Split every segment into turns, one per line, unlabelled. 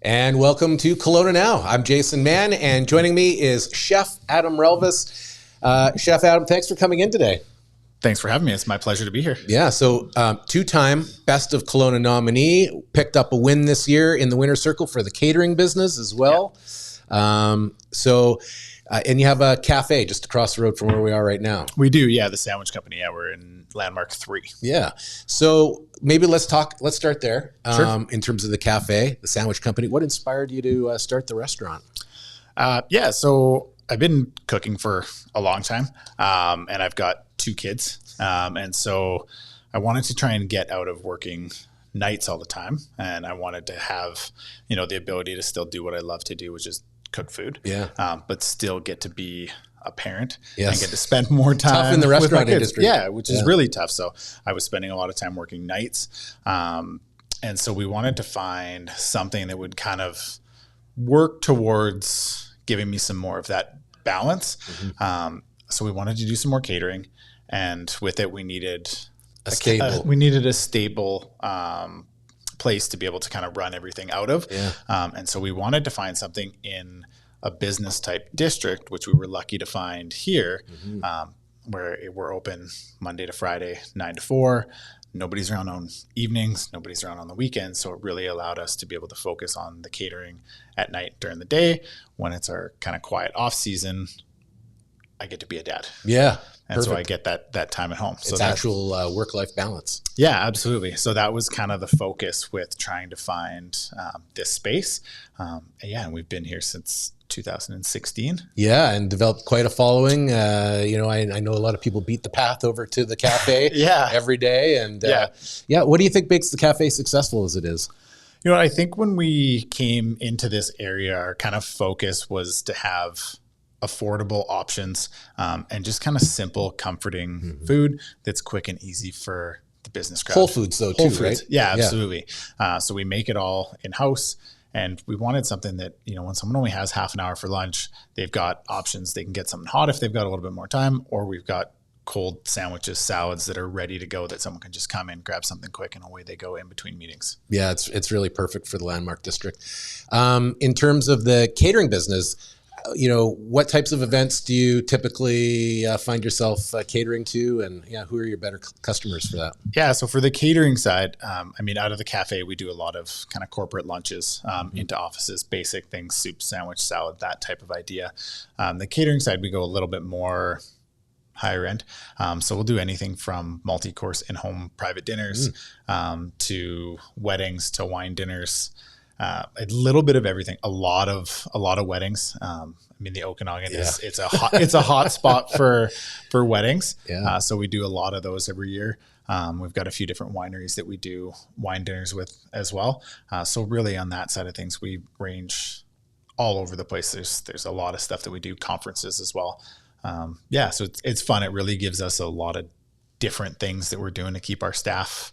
And welcome to Kelowna Now. I'm Jason Mann, and joining me is Chef Adam Relvas. Chef Adam, thanks for coming in today.
Thanks for having me. It's my pleasure to be here.
Yeah, so two-time Best of Kelowna nominee, picked up a win this year in the winner's circle for the catering business as well. Yeah. And you have a cafe just across the road from where we are right now.
We do, yeah, the sandwich company. Yeah, we're in Landmark 3.
Yeah. So maybe let's start there.
Sure.
In terms of the cafe, the sandwich company. What inspired you to start the restaurant?
So I've been cooking for a long time, and I've got 2 kids. And so I wanted to try and get out of working nights all the time. And I wanted to have, the ability to still do what I love to do, which is cook food, but still get to be a parent and get to spend more time
tough in the restaurant industry.
Yeah, which is really tough. So I was spending a lot of time working nights. And so we wanted to find something that would kind of work towards giving me some more of that balance. Mm-hmm. So we wanted to do some more catering, and with it, we needed a stable place to be able to kind of run everything out of. Yeah. And so we wanted to find something in a business type district, which we were lucky to find here, where we're open Monday to Friday, 9 to 4. Nobody's around on evenings. Nobody's around on the weekends. So it really allowed us to be able to focus on the catering at night during the day. When it's our kind of quiet off season, I get to be a dad.
Yeah.
And so I get that time at home. So
it's actual work-life balance.
Yeah, absolutely. So that was kind of the focus with trying to find this space. And we've been here since 2016.
Yeah, and developed quite a following. I know a lot of people beat the path over to the cafe every day. And what do you think makes the cafe successful as it is?
I think when we came into this area, our kind of focus was to have affordable options and just kind of simple, comforting food that's quick and easy for the business crowd.
Whole Foods though, too, right?
Yeah, absolutely. So we make it all in-house, and we wanted something that, when someone only has half an hour for lunch, they've got options. They can get something hot if they've got a little bit more time, or we've got cold sandwiches, salads that are ready to go that someone can just come in, grab something quick, and away they go in between meetings.
Yeah, it's really perfect for the Landmark district. In terms of the catering business, what types of events do you typically find yourself catering to, and who are your better customers for that?
Yeah, so for the catering side, out of the cafe, we do a lot of kind of corporate lunches into offices, basic things, soup, sandwich, salad, that type of idea. The catering side, we go a little bit more higher end. So we'll do anything from multi-course in-home private dinners to weddings to wine dinners. A little bit of everything, a lot of weddings. The Okanagan it's a hot spot for weddings. Yeah. So we do a lot of those every year. We've got a few different wineries that we do wine dinners with as well. So really on that side of things, we range all over the place. There's a lot of stuff that we do, conferences as well. So it's fun. It really gives us a lot of different things that we're doing to keep our staff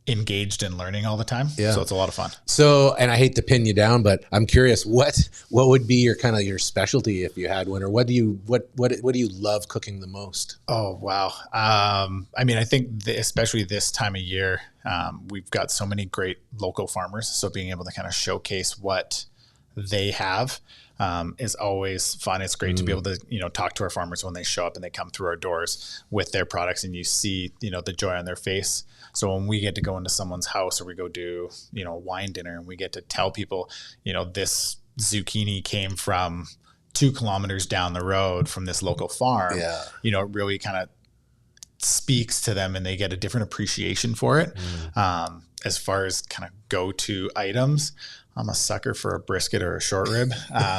engaged and learning all the time. Yeah. So it's a lot of fun.
So, and I hate to pin you down, but I'm curious, what would be your kind of your specialty if you had one, or what do you love cooking the most?
Oh, wow. I think especially this time of year, we've got so many great local farmers. So being able to kind of showcase what they have is always fun. It's great to be able to, talk to our farmers when they show up and they come through our doors with their products, and you see, the joy on their face. So when we get to go into someone's house, or we go do, wine dinner, and we get to tell people, this zucchini came from 2 kilometers down the road from this local farm, it really kind of speaks to them, and they get a different appreciation for it. As far as kind of go-to items, I'm a sucker for a brisket or a short rib.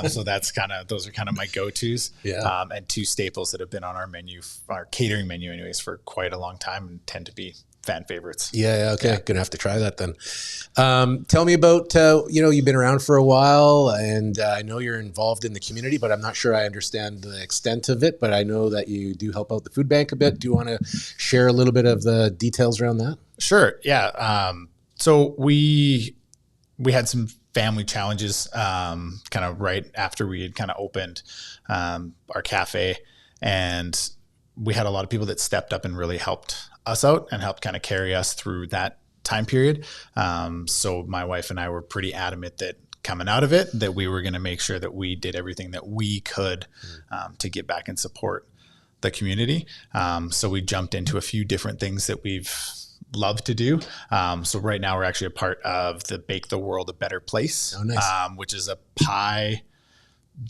So those are kind of my go-tos. Yeah. And 2 staples that have been on our menu, our catering menu anyways, for quite a long time, and tend to be fan favorites.
Yeah. Okay. Yeah. Gonna have to try that then. Tell me about, you've been around for a while, and I know you're involved in the community, but I'm not sure I understand the extent of it, but I know that you do help out the food bank a bit. Do you want to share a little bit of the details around that?
Sure. Yeah. So we had some family challenges kind of right after we had kind of opened our cafe, and we had a lot of people that stepped up and really helped us out and helped kind of carry us through that time period. So my wife and I were pretty adamant that coming out of it, that we were going to make sure that we did everything that we could to get back and support the community. So we jumped into a few different things that we've loved to do. So right now we're actually a part of the Bake the World a Better Place,
Oh, nice.
which is a pie.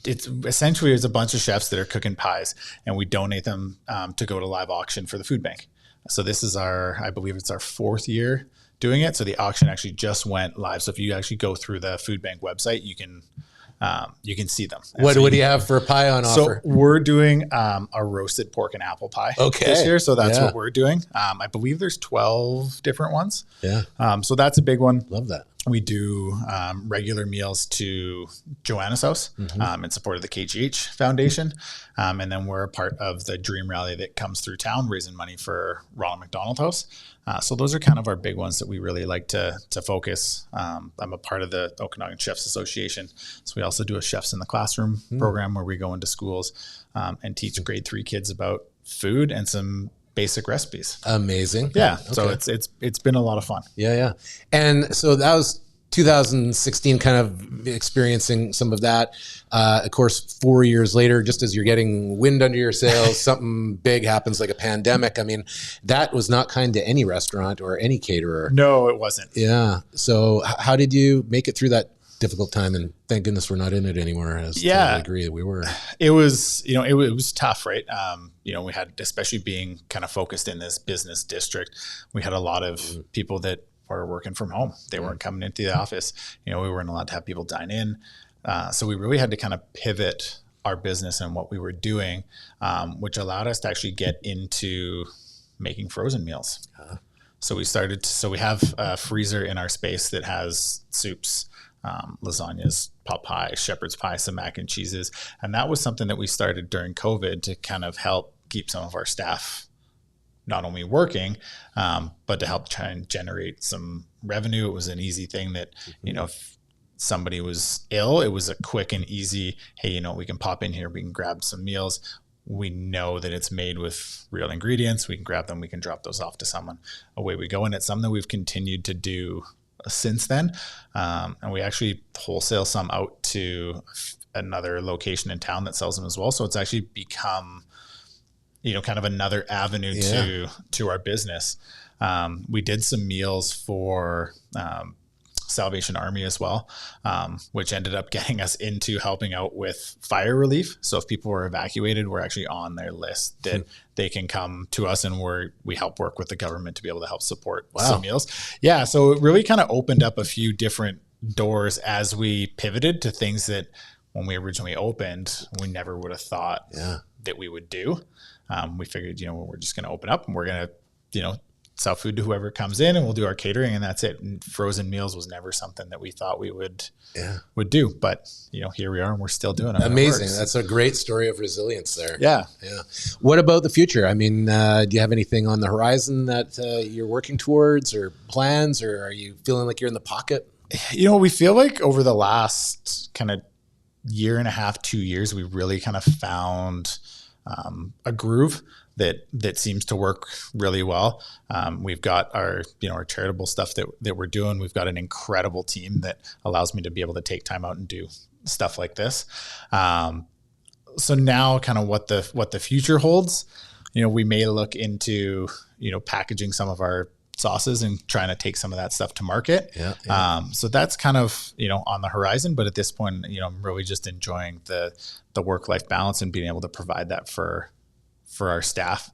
It's essentially, it's a bunch of chefs that are cooking pies, and we donate them to go to live auction for the food bank. So this is I believe it's our 4th year doing it. So the auction actually just went live. So if you actually go through the food bank website, you can see them.
What do you have for a pie on offer?
So we're doing a roasted pork and apple pie this year. So that's what we're doing. I believe there's 12 different ones.
Yeah.
So that's a big one.
Love that.
We do regular meals to Joanna's house in support of the KGH Foundation. And then we're a part of the Dream Rally that comes through town, raising money for Ronald McDonald House. So those are kind of our big ones that we really like to focus. I'm a part of the Okanagan Chefs Association. So we also do a Chefs in the Classroom program where we go into schools and teach grade 3 kids about food and some basic recipes.
Amazing.
Yeah. Okay. So it's been a lot of fun.
Yeah. And so that was 2016, kind of experiencing some of that. Of course, 4 years later, just as you're getting wind under your sails, something big happens like a pandemic. I mean, that was not kind to any restaurant or any caterer.
No, it wasn't.
Yeah. So how did you make it through that difficult time? And thank goodness we're not in it anymore. I agree that we were.
It was, it was tough, right? We had, especially being kind of focused in this business district, we had a lot of people that were working from home. They weren't coming into the office. We weren't allowed to have people dine in. So we really had to kind of pivot our business and what we were doing, which allowed us to actually get into making frozen meals. So we have a freezer in our space that has soups, lasagnas, pot pie, shepherd's pie, some mac and cheeses. And that was something that we started during COVID to kind of help keep some of our staff not only working, but to help try and generate some revenue. It was an easy thing that, if somebody was ill, it was a quick and easy, hey, we can pop in here, we can grab some meals. We know that it's made with real ingredients. We can grab them, we can drop those off to someone. Away we go. And it's something that we've continued to do since then. And we actually wholesale some out to another location in town that sells them as well. So it's actually become, kind of another avenue to our business. We did some meals for Salvation Army as well, which ended up getting us into helping out with fire relief. So if people were evacuated, we're actually on their list that they can come to us, and we help work with the government to be able to help support some meals. Yeah. So it really kind of opened up a few different doors as we pivoted to things that when we originally opened, we never would have thought that we would do. We figured, we're just going to open up and we're going to, sell food to whoever comes in, and we'll do our catering, and that's it. And frozen meals was never something that we thought we would do. But, here we are, and we're still doing it.
Amazing. That's a great story of resilience there.
Yeah.
What about the future? I mean, do you have anything on the horizon that you're working towards, or plans, or are you feeling like you're in the pocket?
We feel like over the last kind of year and a half, 2 years, we really kind of found a groove that seems to work really well. We've got our charitable stuff that we're doing. We've got an incredible team that allows me to be able to take time out and do stuff like this. So now kind of what the future holds, we may look into, packaging some of our sauces and trying to take some of that stuff to market. So that's kind of, on the horizon, but at this point, I'm really just enjoying the work-life balance and being able to provide that for our staff,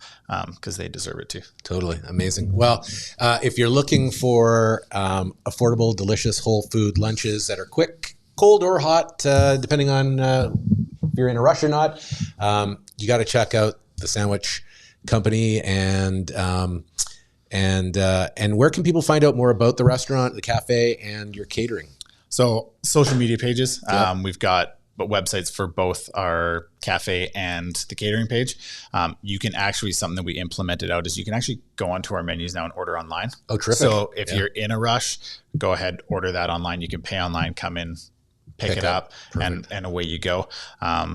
because they deserve it too. Totally.
Amazing. Well, if you're looking for affordable, delicious, whole food lunches that are quick, cold or hot, depending on if you're in a rush or not, you got to check out the Sandwich Company. And where can people find out more about the restaurant, the cafe, and your catering?
So social media pages. We've got websites for both our cafe and the catering page. You can actually, something that we implemented out is you can actually go onto our menus now and order online.
Oh, terrific.
So if you're in a rush, go ahead, order that online. You can pay online, come in, pick it up, and away you go.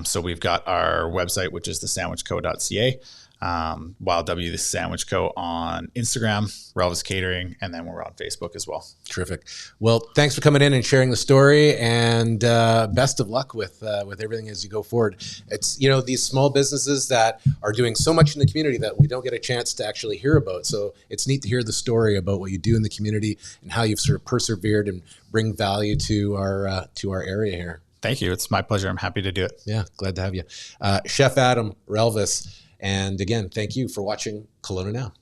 So we've got our website, which is thesandwichco.ca. Wild W the Sandwich Co. on Instagram, Relvas Catering, and then we're on Facebook as well.
Terrific. Well, thanks for coming in and sharing the story, and best of luck with everything as you go forward. It's, these small businesses that are doing so much in the community that we don't get a chance to actually hear about. So it's neat to hear the story about what you do in the community and how you've sort of persevered and bring value to our area here.
Thank you. It's my pleasure. I'm happy to do it.
Yeah, glad to have you. Chef Adam Relvas. And again, thank you for watching Kelowna Now.